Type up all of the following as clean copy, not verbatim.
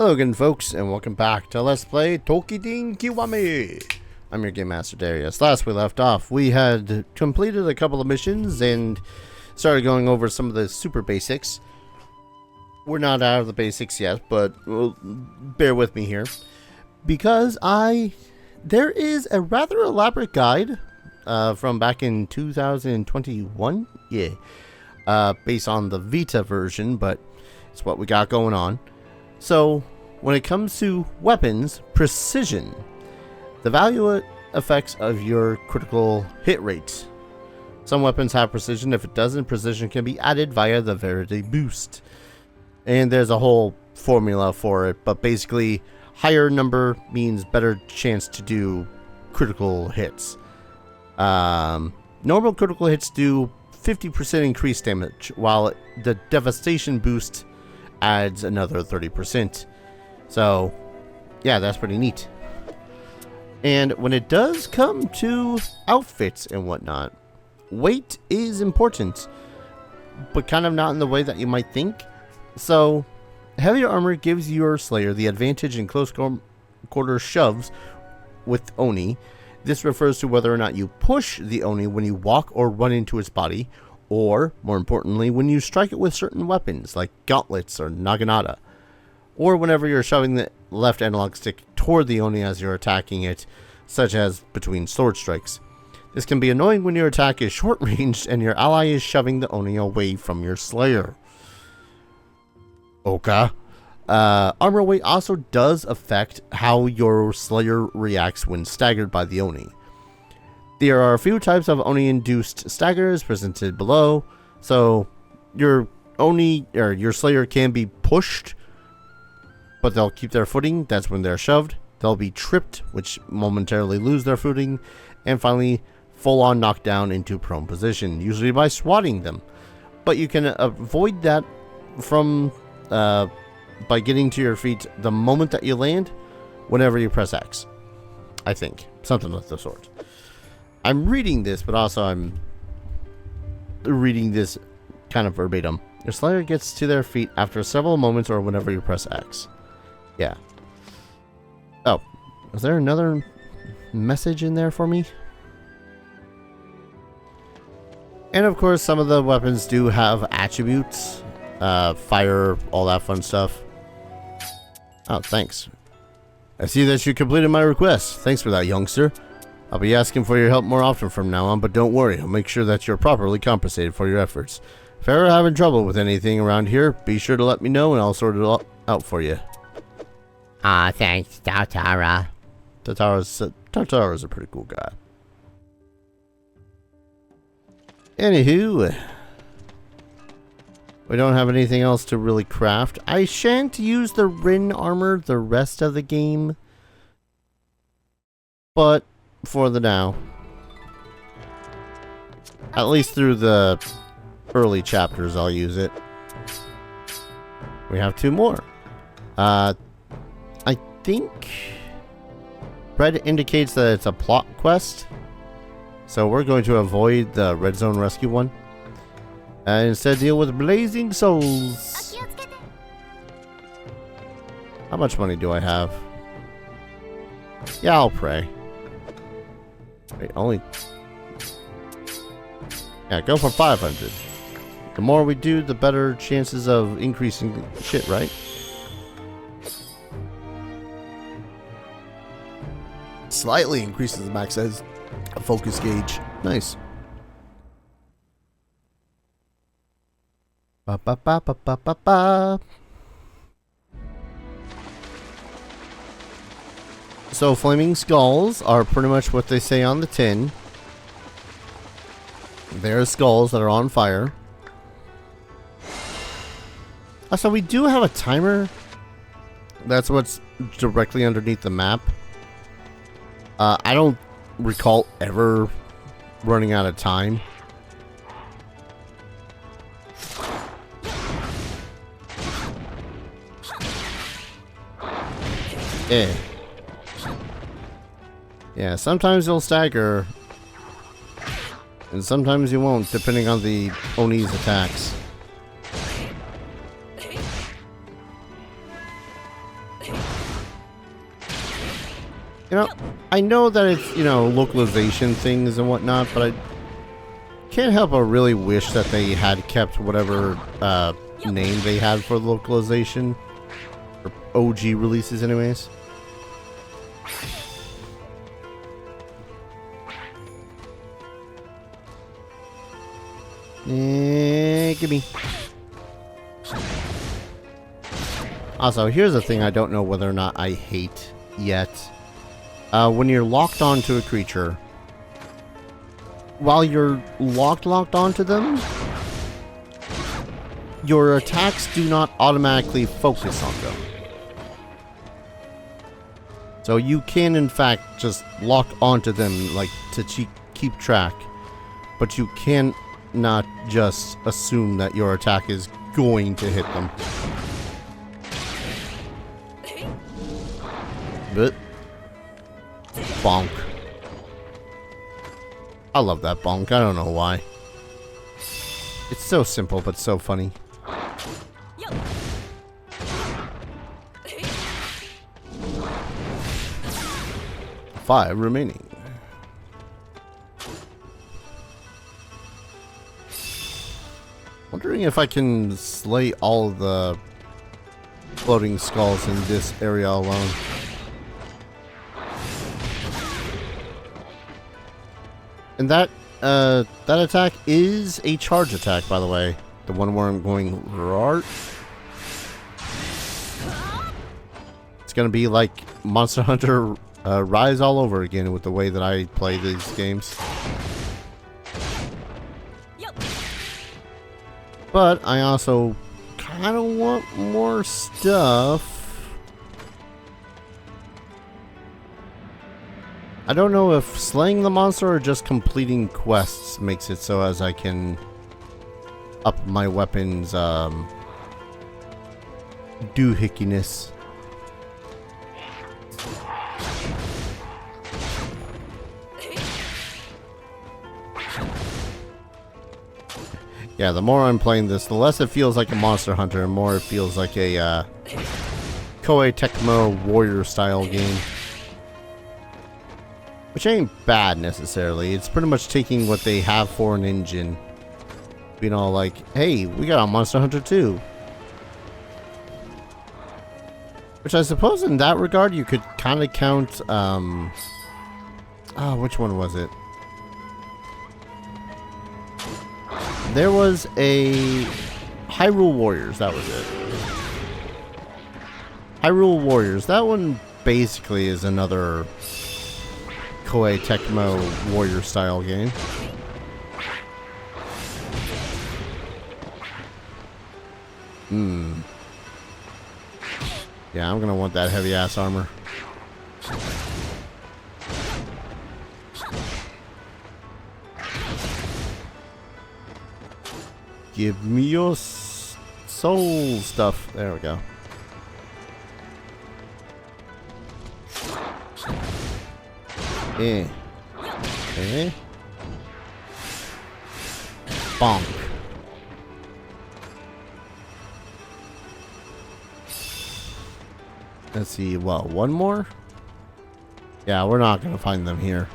Hello again, folks, and welcome back to Let's Play Toukiden Kiwami. I'm your Game Master Darius. Last we left off, we had completed a couple of missions and started going over some of the super basics. We're not out of the basics yet, but bear with me here. Because there is a rather elaborate guide from back in 2021. Yeah. Based on the Vita version, but it's what we got going on. So, when it comes to weapons, precision, the value effects of your critical hit rates. Some weapons have precision. If it doesn't, precision can be added via the Verity boost. And there's a whole formula for it, but basically, higher number means better chance to do critical hits. Normal critical hits do 50% increased damage, while the devastation boost adds another 30%. So, yeah, that's pretty neat. And when it does come to outfits and whatnot, weight is important, but kind of not in the way that you might think. So, heavier armor gives your Slayer the advantage in close quarter shoves with Oni. This refers to whether or not you push the Oni when you walk or run into its body, or, more importantly, when you strike it with certain weapons, like gauntlets or naginata. Or whenever you're shoving the left analog stick toward the Oni as you're attacking it, such as between sword strikes. This can be annoying when your attack is short-ranged and your ally is shoving the Oni away from your Slayer. Okay. Armor weight also does affect how your Slayer reacts when staggered by the Oni. There are a few types of Oni-induced staggers presented below, so your Oni or your Slayer can be pushed, but they'll keep their footing. That's when they're shoved. They'll be tripped, which momentarily lose their footing, and finally, full-on knocked down into prone position, usually by swatting them. But you can avoid that from by getting to your feet the moment that you land, whenever you press X. I think something of the sort. I'm reading this, but also I'm reading this kind of verbatim. Your Slayer gets to their feet after several moments or whenever you press X. Yeah. Oh, is there another message in there for me? And of course, some of the weapons do have attributes. Fire, all that fun stuff. Oh, thanks. I see that you completed my request. Thanks for that, youngster. I'll be asking for your help more often from now on, but don't worry, I'll make sure that you're properly compensated for your efforts. If you're ever having trouble with anything around here, be sure to let me know and I'll sort it all out for you. Thanks, Tatara. Tatara's a pretty cool guy. Anywho, we don't have anything else to really craft. I shan't use the Rin armor the rest of the game, but for the now, at least through the early chapters, I'll use it. We have two more. I think red indicates that it's a plot quest, so we're going to avoid the red zone rescue one and instead deal with blazing souls. How much money do I have? Yeah, I'll pray. Wait, only... Yeah, go for 500. The more we do, the better chances of increasing shit, right? Slightly increases the max size focus gauge. Nice. Ba ba ba ba ba ba ba. So, flaming skulls are pretty much what they say on the tin. They're skulls that are on fire. So we do have a timer. That's what's directly underneath the map. I don't recall ever running out of time. Yeah. Yeah, sometimes you'll stagger, and sometimes you won't, depending on the Oni's attacks. You know, I know that it's, you know, localization things and whatnot, but I can't help but really wish that they had kept whatever name they had for localization. Or OG releases, anyways. Gimme. Also, here's the thing I don't know whether or not I hate yet. When you're locked onto a creature, while you're locked onto them, your attacks do not automatically focus on them. So you can, in fact, just lock onto them, like, to keep track. But you can not just assume that your attack is going to hit them. But bonk. I love that bonk. I don't know why. It's so simple, but so funny. 5 remaining. Wondering if I can slay all of the floating skulls in this area alone. And that attack is a charge attack, by the way. The one where I'm going right. It's gonna be like Monster Hunter Rise all over again with the way that I play these games. But I also kind of want more stuff. I don't know if slaying the monster or just completing quests makes it so as I can up my weapon's doohickiness. Yeah, the more I'm playing this, the less it feels like a Monster Hunter, and more it feels like a Koei Tecmo Warrior style game. Which ain't bad necessarily. It's pretty much taking what they have for an engine. Being all like, hey, we got a Monster Hunter 2. Which I suppose in that regard you could kind of count, which one was it? There was a Hyrule Warriors, that was it. Hyrule Warriors, that one basically is another Koei Tecmo Warrior style game. Yeah, I'm gonna want that heavy ass armor. Give me your soul stuff. There we go. Bonk. Let's see, what, one more? Yeah, we're not gonna find them here.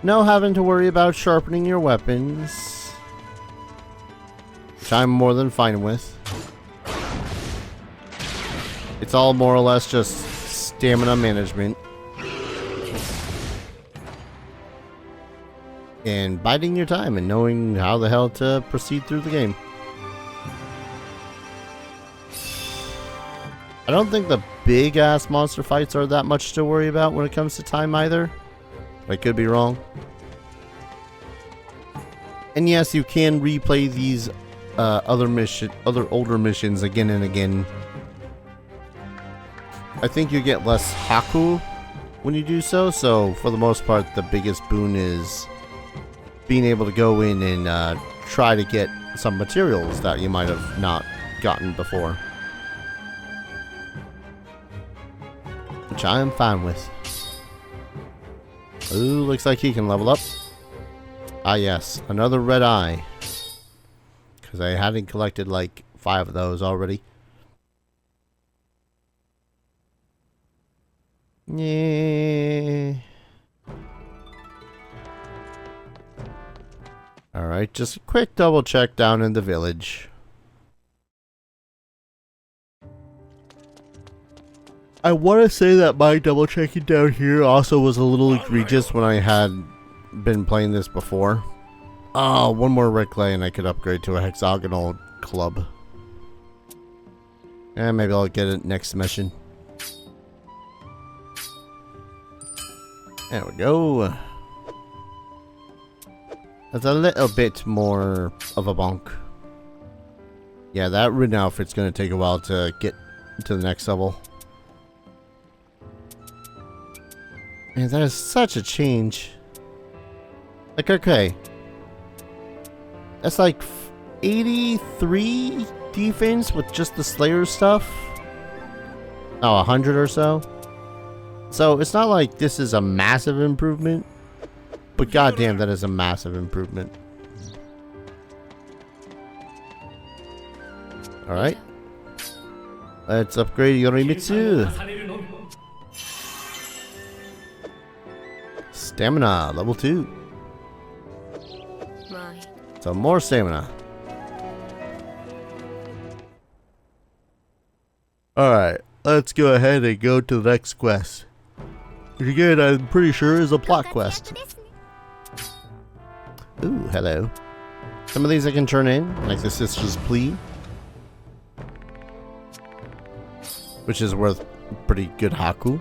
No having to worry about sharpening your weapons, which I'm more than fine with. It's all more or less just stamina management. And biding your time and knowing how the hell to proceed through the game. I don't think the big ass monster fights are that much to worry about when it comes to time either. I could be wrong. And yes, you can replay these other older missions again and again. I think you get less Haku when you do so. So for the most part, the biggest boon is being able to go in and try to get some materials that you might have not gotten before. Which I am fine with. Ooh, looks like he can level up. Ah, yes. Another red eye. Because I hadn't collected, like, 5 of those already. Yeah. Alright, just a quick double check down in the village. I want to say that my double checking down here also was a little egregious when I had been playing this before. Oh, one more red clay and I could upgrade to a hexagonal club. And maybe I'll get it next mission. There we go. That's a little bit more of a bonk. Yeah, that ridden outfit's going to take a while to get to the next level. Man, that is such a change. Like, okay. That's like 83 defense with just the Slayer stuff. Oh, 100 or so. So, it's not like this is a massive improvement. But goddamn, that is a massive improvement. Alright. Let's upgrade Yorimitsu. Stamina, level 2. So more stamina. Alright, let's go ahead and go to the next quest. Which again, I'm pretty sure is a plot quest. Ooh, hello. Some of these I can turn in, like the Sister's Plea. Which is worth pretty good Haku.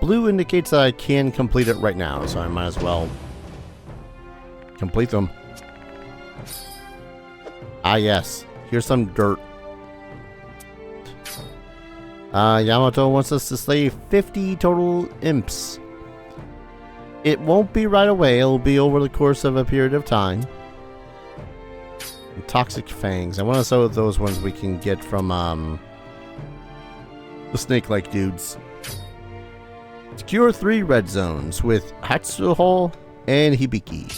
Blue indicates that I can complete it right now, so I might as well complete them. Ah, yes. Here's some dirt. Yamato wants us to slay 50 total imps. It won't be right away. It'll be over the course of a period of time. And toxic fangs. I want to sew those ones we can get from, the snake-like dudes. Secure 3 red zones with Hatsuho and Hibiki.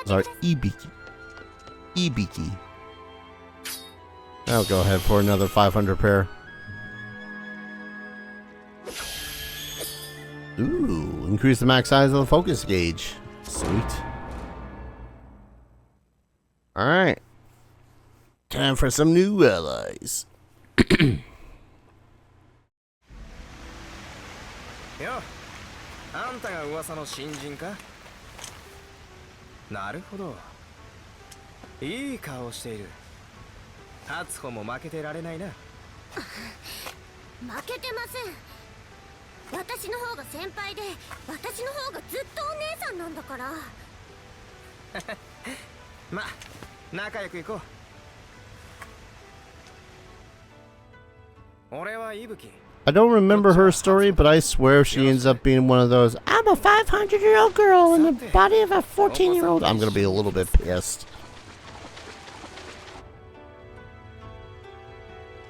Sorry, Ibiki. Ibiki. I'll go ahead for another 500 pair. Ooh, increase the max size of the focus gauge. Sweet. Alright. Time for some new allies. Yo, あんたが噂の新人か? なるほど。いい顔している。初穂も負けてられないな。負けてません。私の方が先輩で、私の方がずっとお姉さんなんだから。ま、仲良く行こう。俺は伊吹。 I don't remember her story, but I swear if she ends up being one of those, I'm a 500-year-old girl in the body of a 14-year-old, I'm gonna be a little bit pissed.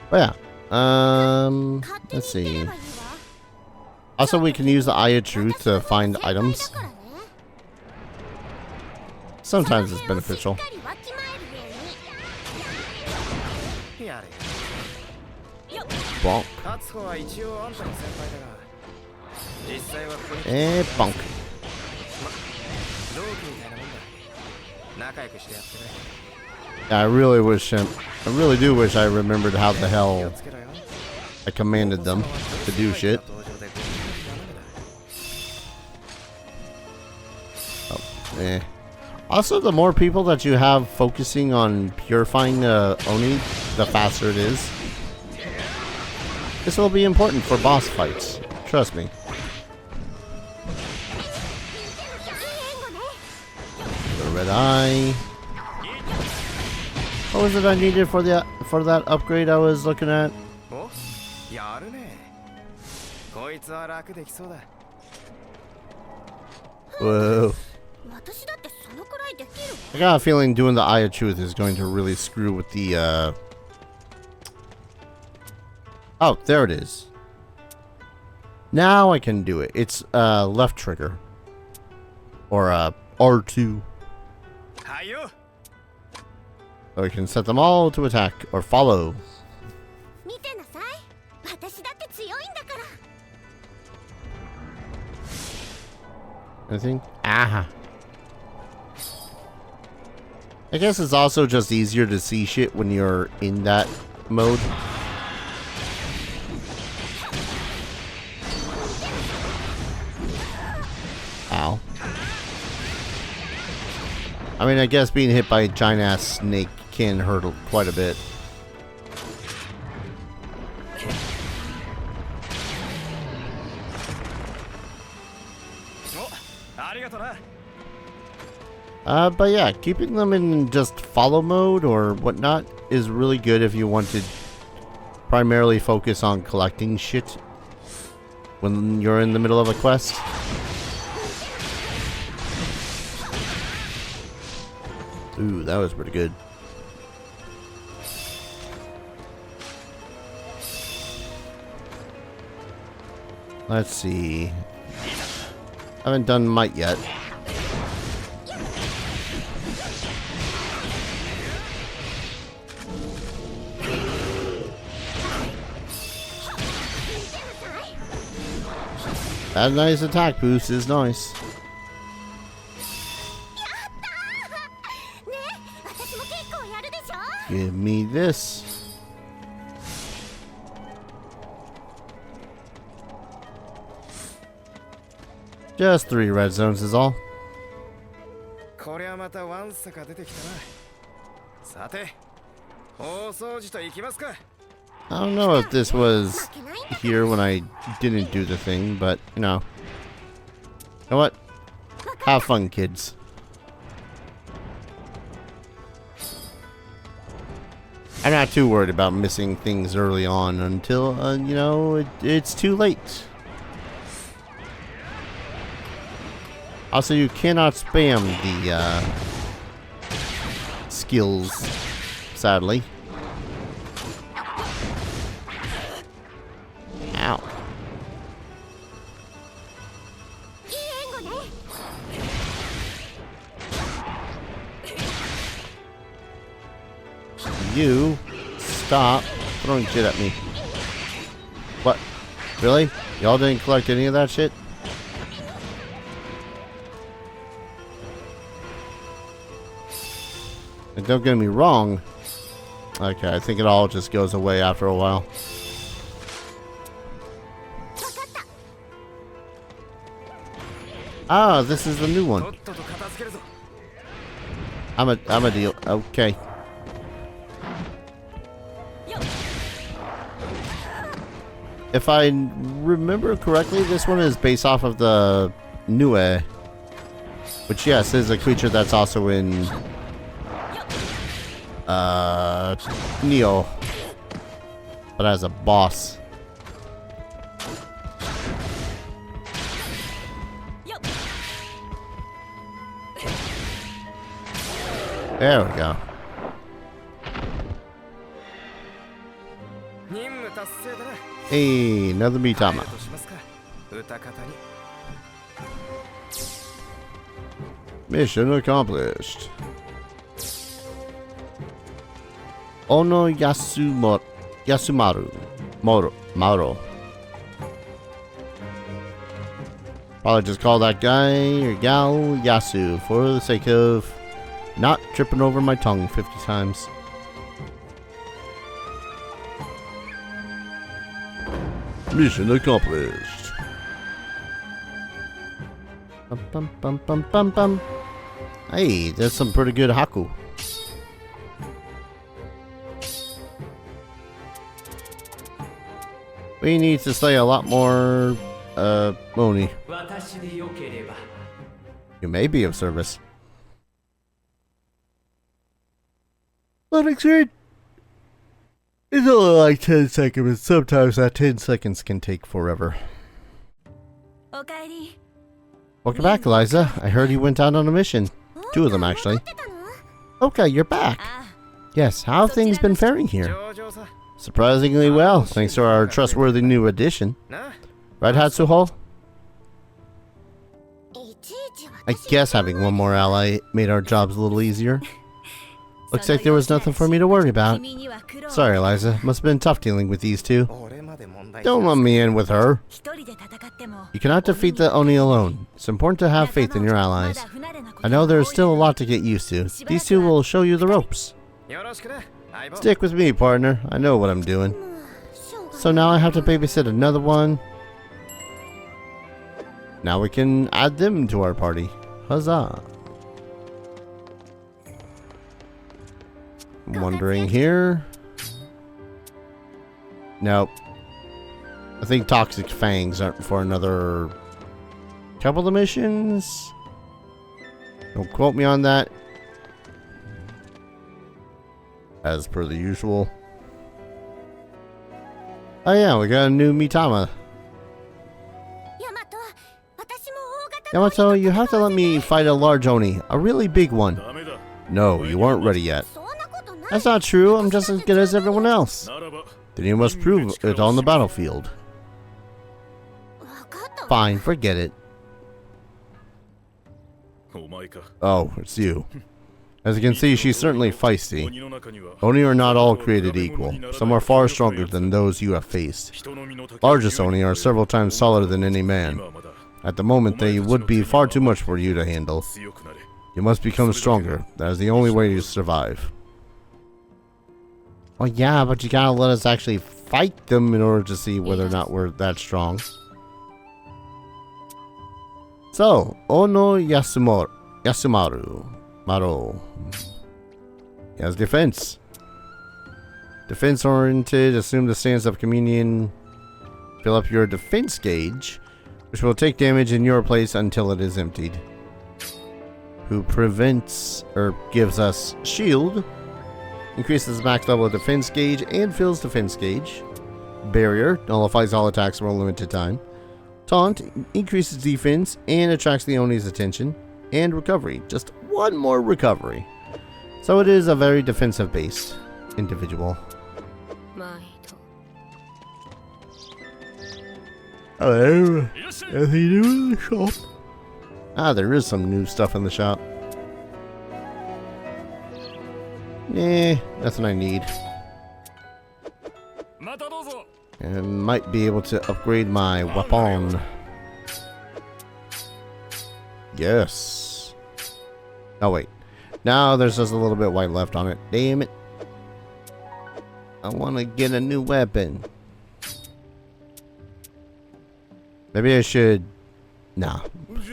But yeah, let's see. Also, we can use the Eye of Truth to find items. Sometimes it's beneficial. Bonk. And bonk. Yeah, I really do wish I remembered how the hell I commanded them to do shit. Oh, eh. Also, the more people that you have focusing on purifying Oni, the faster it is. This will be important for boss fights. Trust me. The red eye. What was it I needed for that upgrade I was looking at? Whoa. I got a feeling doing the Eye of Truth is going to really screw with the Oh, there it is. Now I can do it. It's left trigger. Or R2. Or you can set them all to attack or follow. 見てなさい。私だって強いんだから。 Anything? Ah. I guess it's also just easier to see shit when you're in that mode. Ow. I mean, I guess being hit by a giant ass snake can hurt quite a bit. But yeah, keeping them in just follow mode or whatnot is really good if you want to primarily focus on collecting shit when you're in the middle of a quest. Ooh, that was pretty good. Let's see. I haven't done Might yet. That nice attack boost is nice. Give me this. Just 3 red zones is all. こりゃまたワンサが出てきたな。さて、大掃除と行きますか。 I don't know if this was here when I didn't do the thing, but you know. You know what? Have fun, kids. I'm not too worried about missing things early on until, you know, it's too late. Also, you cannot spam the skills, sadly. Ow. You stop throwing shit at me. What? Really? Y'all didn't collect any of that shit? And don't get me wrong. Okay, I think it all just goes away after a while. Ah, this is the new one. I'm a deal. Okay. If I remember correctly, this one is based off of the Nue, which yes is a creature that's also in Neo, but as a boss. There we go. Hey, another Mitama. Mission accomplished. Ono Yasumaru. Mauro. Probably just call that guy or gal Yasu for the sake of not tripping over my tongue 50 times. Mission accomplished. Bum, bum, bum, bum, bum, bum. Hey, that's some pretty good Haku. We need to slay a lot more, Oni. You may be of service. Unexpected. It's only like 10 seconds, but sometimes that 10 seconds can take forever. Welcome back, Eliza. I heard you went out on a mission. 2 of them, actually. Okay, you're back. Yes, how have things been faring here? Surprisingly well, thanks to our trustworthy new addition. Right, Hatsuho? I guess having one more ally made our jobs a little easier. Looks like there was nothing for me to worry about. Sorry, Eliza. Must have been tough dealing with these two. Don't lump me in with her. You cannot defeat the Oni alone. It's important to have faith in your allies. I know there's still a lot to get used to. These two will show you the ropes. Stick with me, partner. I know what I'm doing. So now I have to babysit another one. Now we can add them to our party. Huzzah. I'm wondering here. Nope. I think Toxic Fangs aren't for another couple of missions. Don't quote me on that. As per the usual. Oh yeah, we got a new Mitama. Yamato, you have to let me fight a large Oni. A really big one. No, you aren't ready yet. That's not true. I'm just as good as everyone else. Then you must prove it on the battlefield. Fine, forget it. Oh, it's you. As you can see, she's certainly feisty. Oni are not all created equal. Some are far stronger than those you have faced. Largest Oni are several times solider than any man. At the moment, they would be far too much for you to handle. You must become stronger. That is the only way to survive. Well, yeah, but you gotta let us actually fight them in order to see whether or not we're that strong. So, Ono Yasumaru. Maro. He has defense. Defense oriented. Assume the stance of communion. Fill up your defense gauge, which will take damage in your place until it is emptied. Who prevents or gives us shield. Increases max level of defense gauge and fills defense gauge. Barrier nullifies all attacks for a limited time. Taunt increases defense and attracts the Oni's attention. And recovery, just one more recovery. So it is a very defensive based individual. Hello. Anything new in the shop? Ah, there is some new stuff in the shop. Nothing I need. And might be able to upgrade my weapon. Yes. Oh wait. Now there's just a little bit white left on it. Damn it. I want to get a new weapon. Maybe I should... Nah. It's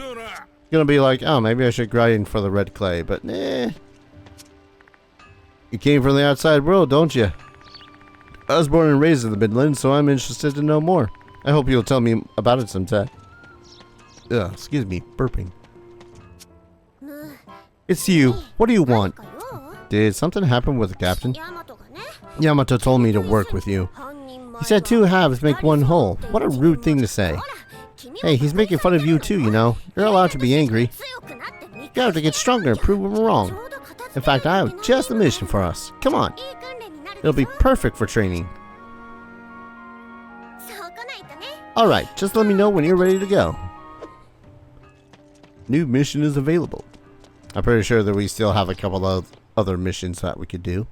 gonna be like, oh, maybe I should grind for the red clay, but nah. You came from the outside world, don't you? I was born and raised in the Midlands, so I'm interested to know more. I hope you'll tell me about it sometime. Ugh, excuse me, burping. It's you. What do you want? Did something happen with the captain? Yamato told me to work with you. He said two halves make one whole. What a rude thing to say. Hey, he's making fun of you too, you know. You're allowed to be angry. You have to get stronger and prove him wrong. In fact, I have just the mission for us. Come on. It'll be perfect for training. Alright, just let me know when you're ready to go. New mission is available. I'm pretty sure that we still have a couple of other missions that we could do.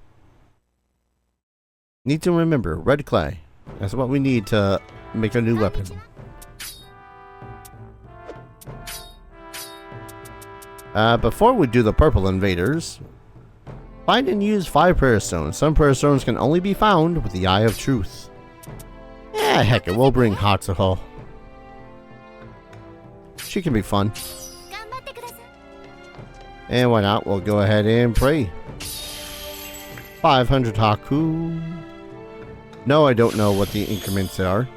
Need to remember, red clay. That's what we need to make a new weapon. Before we do the purple invaders, find and use 5 prayer stones. Some prayer stones can only be found with the Eye of Truth. Yeah, heck it, we'll bring Hatsuho. She can be fun. And why not, we'll go ahead and pray. 500 Haku. No, I don't know what the increments are.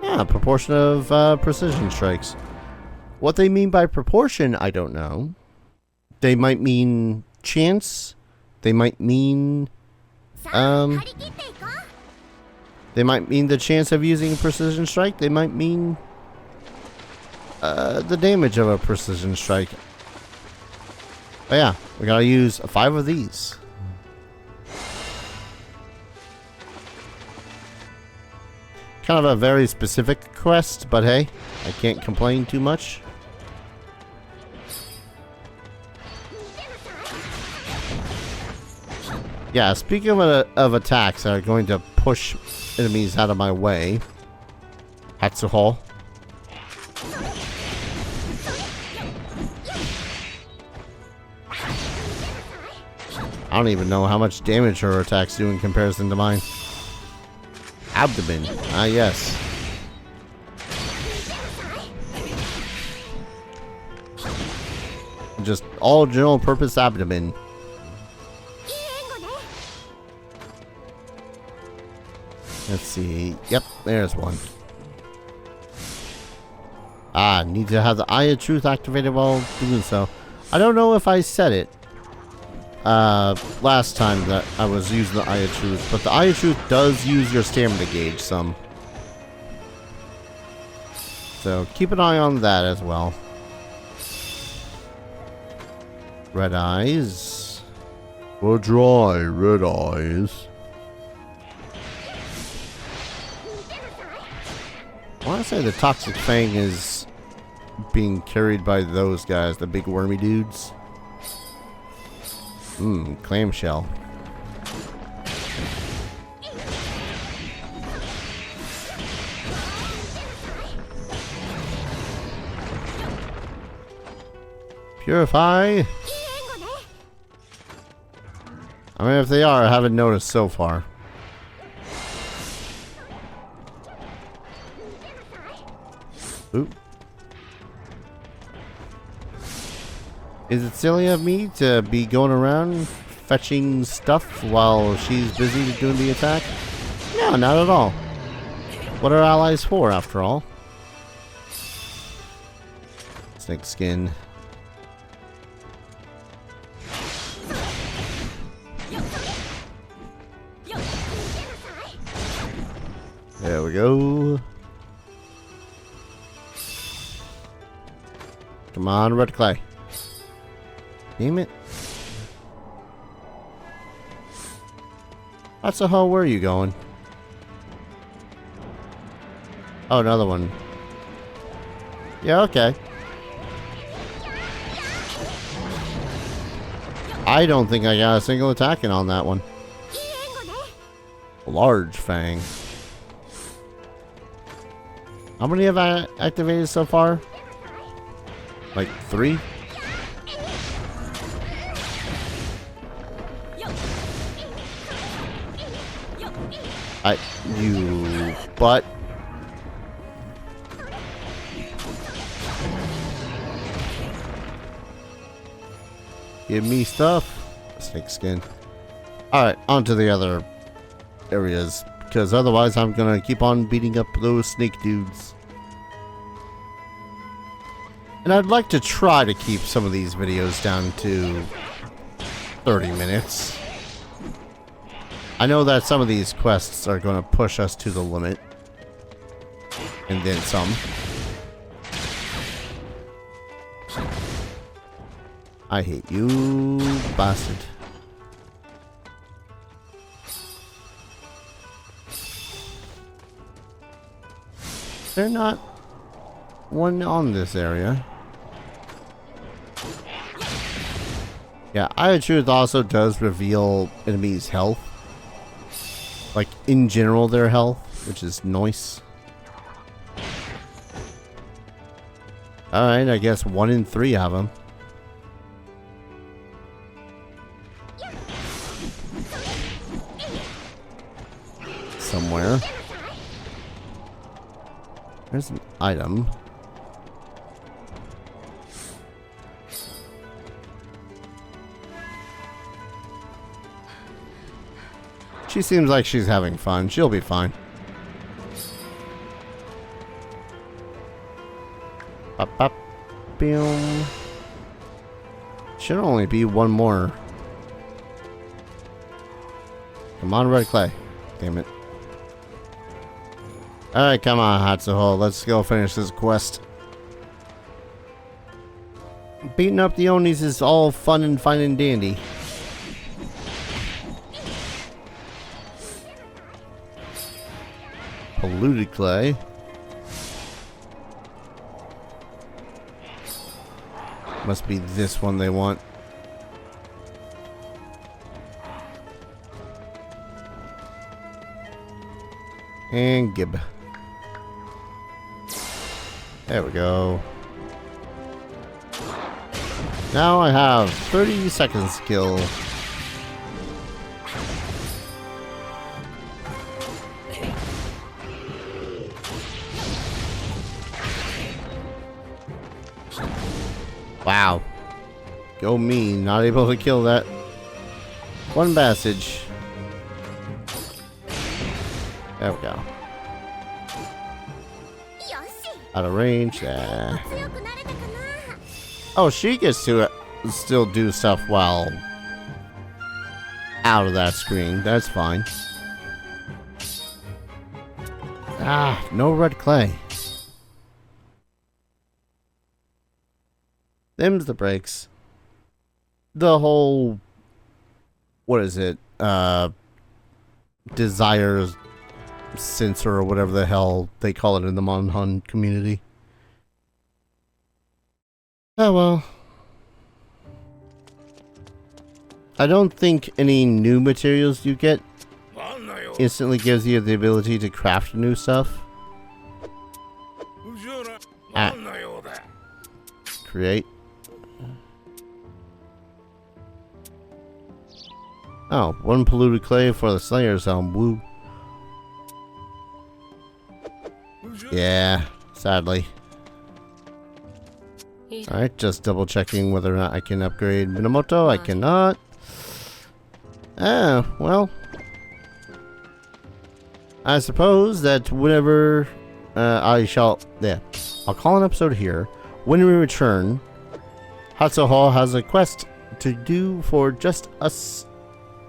Ah, proportion of precision strikes. What they mean by proportion, I don't know. They might mean chance. They might mean... They might mean the chance of using a precision strike. They might mean... the damage of a precision strike. But yeah, we gotta use 5 of these. Kind of a very specific quest, but hey, I can't complain too much. Yeah, speaking of attacks that are going to push enemies out of my way. Hatsuho. I don't even know how much damage her attacks do in comparison to mine. Abdomen. Ah, yes. Just all general purpose abdomen. Let's see. Yep, there's one. Ah, need to have the Eye of Truth activated while doing so. I don't know if I said it last time that I was using the Eye of Truth, but the Eye of Truth does use your stamina gauge some. So keep an eye on that as well. Red eyes. We'll dry red eyes. I want to say the Toxic Fang is being carried by those guys, the big wormy dudes. Clamshell. Purify. I mean, if they are, I haven't noticed so far. Oop. Is it silly of me to be going around fetching stuff while she's busy doing the attack? No, not at all. What are allies for, after all? Snake skin. There we go. Come on, red clay. Damn it. That's the hell, where are you going? Oh, another one. Yeah, okay. I don't think I got a single attack in on that one. Large Fang. How many have I activated so far? Like 3? You butt. Give me stuff. Snake skin. Alright, on to the other areas. Because otherwise I'm gonna keep on beating up those snake dudes. And I'd like to try to keep some of these videos down to 30 minutes. I know that some of these quests are going to push us to the limit. And then some. I hate you, bastard. They're not one on this area. Yeah, Eye of Truth also does reveal enemies' health. Like, in general, their health, which is nice. Alright, I guess 1 in 3 have them. Somewhere. There's an item. She seems like she's having fun. She'll be fine. Up, up, boom. Should only be one more. Come on, red clay. Damn it. Alright, come on, Hatsuho. Let's go finish this quest. Beating up the Onis is all fun and fine and dandy. Polluted clay. Must be this one they want. And Gib. There we go. Now I have 30 seconds to kill. Wow. Go me, not able to kill that one passage. There we go. Out of range. Oh, she gets to still do stuff while out of that screen. That's fine. Ah, no red clay. Them's the breaks. The whole, what is it? Desire sensor or whatever the hell they call it in the Monhun community. Oh well. I don't think any new materials you get instantly gives you the ability to craft new stuff. Ah. Create. Oh, one polluted clay for the Slayer's Helm. Woo. Yeah, sadly. Alright, just double checking whether or not I can upgrade Minamoto. I cannot. Ah, well. I suppose that whenever I shall... Yeah. I'll call an episode here. When we return, Hatsuho has a quest to do for just us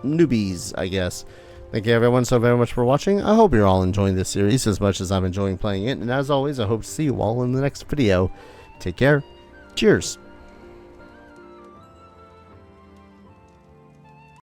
newbies, I guess. Thank you everyone so very much for watching. I hope you're all enjoying this series as much as I'm enjoying playing it. And as always, I hope to see you all in the next video. Take care. Cheers.